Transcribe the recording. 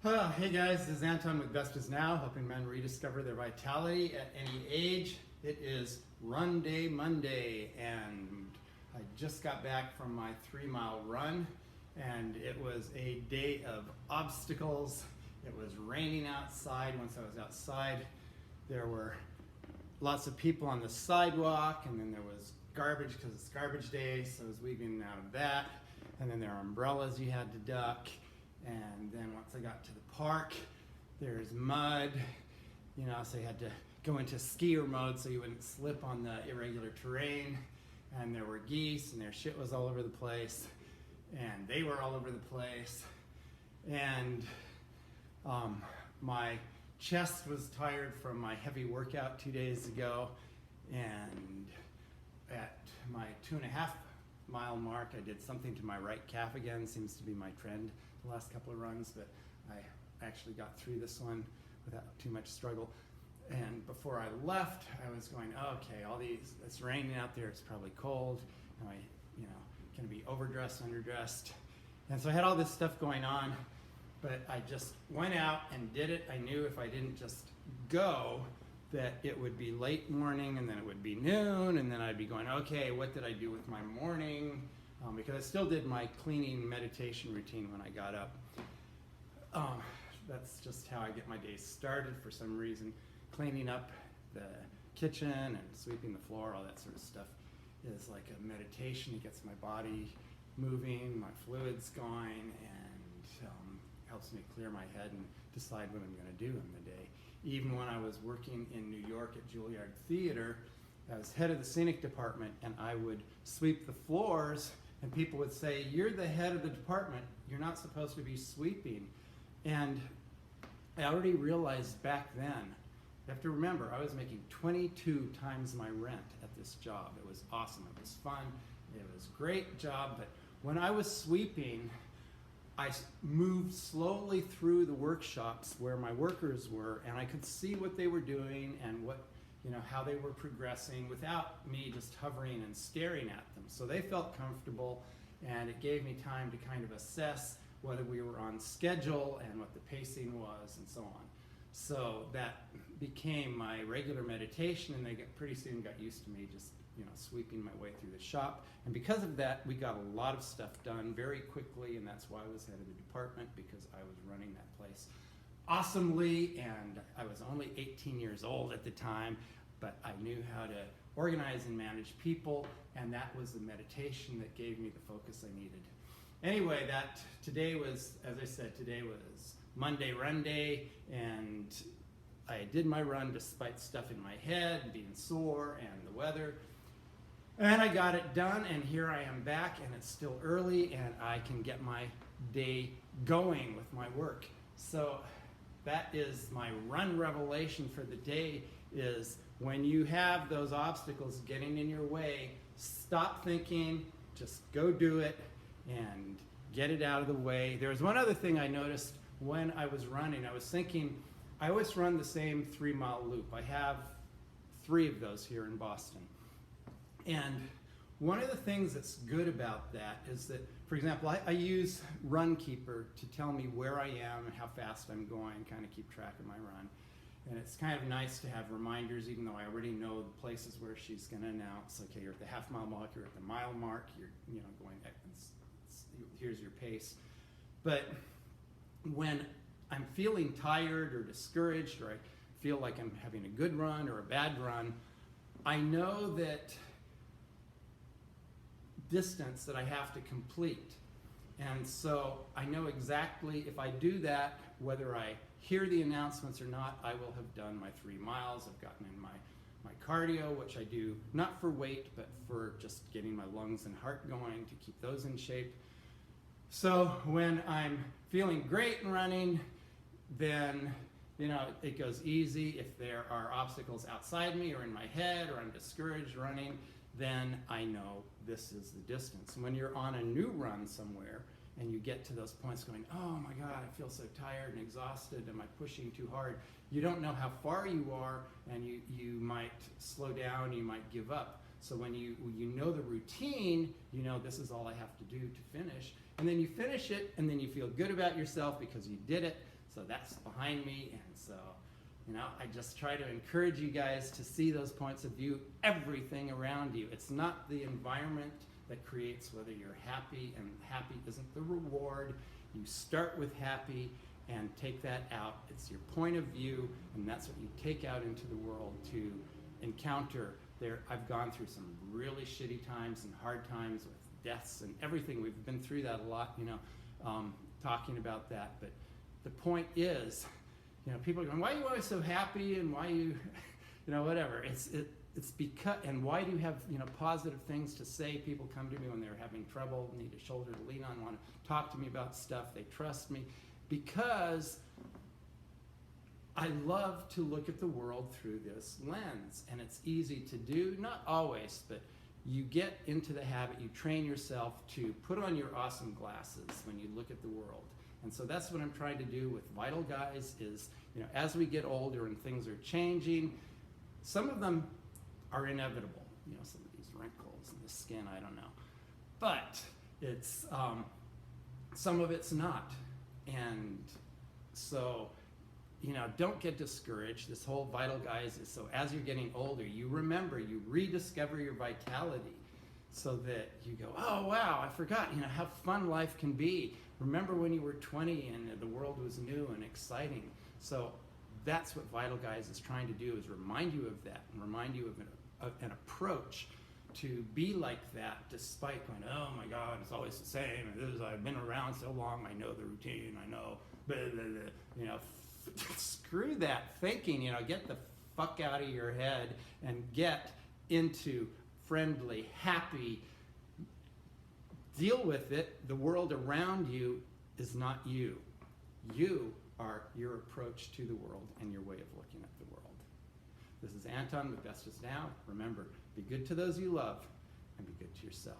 Hey guys, this is Anton with Best Is Now, helping men rediscover their vitality at any age. It is Run Day Monday, and I just got back from my 3-mile run, and it was a day of obstacles. It was raining outside. Once I was outside, there were lots of people on the sidewalk, and then there was garbage because it's garbage day, so I was weaving out of that. And then there are umbrellas you had to duck. And then once I got to the park, there's mud, so you had to go into skier mode so you wouldn't slip on the irregular terrain. And there were geese, and their shit was all over the place, and they were all over the place. And my chest was tired from my heavy workout 2 days ago, and at my 2.5-mile mark, I did something to my right calf again. Seems to be my trend the last couple of runs, but I actually got through this one without too much struggle. And before I left, I was going, okay, it's raining out there, it's probably cold. Am I, gonna be overdressed, underdressed? And so I had all this stuff going on, but I just went out and did it. I knew if I didn't just go, that it would be late morning, and then it would be noon, and then I'd be going, okay, what did I do with my morning? Because I still did my cleaning meditation routine when I got up. That's just how I get my days started for some reason. Cleaning up the kitchen and sweeping the floor, all that sort of stuff is like a meditation. It gets my body moving, my fluids going, and helps me clear my head and decide what I'm going to do in the day. Even when I was working in New York at Juilliard Theater, I was head of the scenic department, and I would sweep the floors, and people would say, "You're the head of the department, you're not supposed to be sweeping." And I already realized back then, you have to remember, I was making 22 times my rent at this job. It was awesome, it was fun, it was a great job, but when I was sweeping, I moved slowly through the workshops where my workers were, and I could see what they were doing and how they were progressing without me just hovering and staring at them. So they felt comfortable, and it gave me time to kind of assess whether we were on schedule and what the pacing was and so on. So that became my regular meditation, and they pretty soon got used to me just sweeping my way through the shop. And because of that, we got a lot of stuff done very quickly, and that's why I was head of the department, because I was running that place awesomely, and I was only 18 years old at the time, but I knew how to organize and manage people, and that was the meditation that gave me the focus I needed. Anyway, today was, as I said, today was Monday Run Day, and I did my run despite stuff in my head, being sore, and the weather. And I got it done, and here I am back, and it's still early, and I can get my day going with my work. So that is my run revelation for the day, is when you have those obstacles getting in your way, stop thinking, just go do it, and get it out of the way. There was one other thing I noticed when I was running. I was thinking, I always run the same 3-mile loop. I have 3 of those here in Boston. And one of the things that's good about that is that, for example, I use Runkeeper to tell me where I am and how fast I'm going, kind of keep track of my run. And it's kind of nice to have reminders, even though I already know the places where she's going to announce, okay, you're at the half-mile mark, you're at the mile mark, you're going, here's your pace. But when I'm feeling tired or discouraged, or I feel like I'm having a good run or a bad run, I know that distance that I have to complete. And so I know exactly, if I do that, whether I hear the announcements or not, I will have done my 3 miles. I've gotten in my cardio, which I do not for weight, but for just getting my lungs and heart going to keep those in shape. So when I'm feeling great and running, then it goes easy. If there are obstacles outside me or in my head, or I'm discouraged running, then I know this is the distance. When you're on a new run somewhere and you get to those points going, oh my God, I feel so tired and exhausted, am I pushing too hard? You don't know how far you are, and you might slow down, you might give up. So when you know the routine, this is all I have to do to finish, And then you finish it, and then you feel good about yourself because you did it. So that's behind me, and so, you know, I just try to encourage you guys to see those points of view, everything around you. It's not the environment that creates whether you're happy, and happy isn't the reward. You start with happy and take that out. It's your point of view, and that's what you take out into the world to encounter. I've gone through some really shitty times and hard times with deaths and everything. We've been through that a lot, you know, talking about that. But the point is, you know, people are going, why are you always so happy, and why you, you know, whatever. It's because, and why do you have, you know, positive things to say? People come to me when they're having trouble, need a shoulder to lean on, want to talk to me about stuff. They trust me because I love to look at the world through this lens, and it's easy to do, not always, but you get into the habit, you train yourself to put on your awesome glasses when you look at the world. And so that's what I'm trying to do with Vital Guys is, you know, as we get older and things are changing, some of them are inevitable, you know, some of these wrinkles in the skin, I don't know. But it's, some of it's not. And so, you know, don't get discouraged. This whole Vital Guys is so as you're getting older, you remember, you rediscover your vitality so that you go, oh, wow, I forgot, you know, how fun life can be. Remember when you were 20 and the world was new and exciting. So that's what Vital Guys is trying to do, is remind you of that and remind you of an approach to be like that despite going, oh my God, it's always the same. I've been around so long, I know the routine, I know, blah, blah, blah. You know, screw that thinking, you know, get the fuck out of your head and get into friendly, happy, deal with it. The world around you is not you. You are your approach to the world and your way of looking at the world. This is Anton with Best Is Now. Remember, be good to those you love and be good to yourself.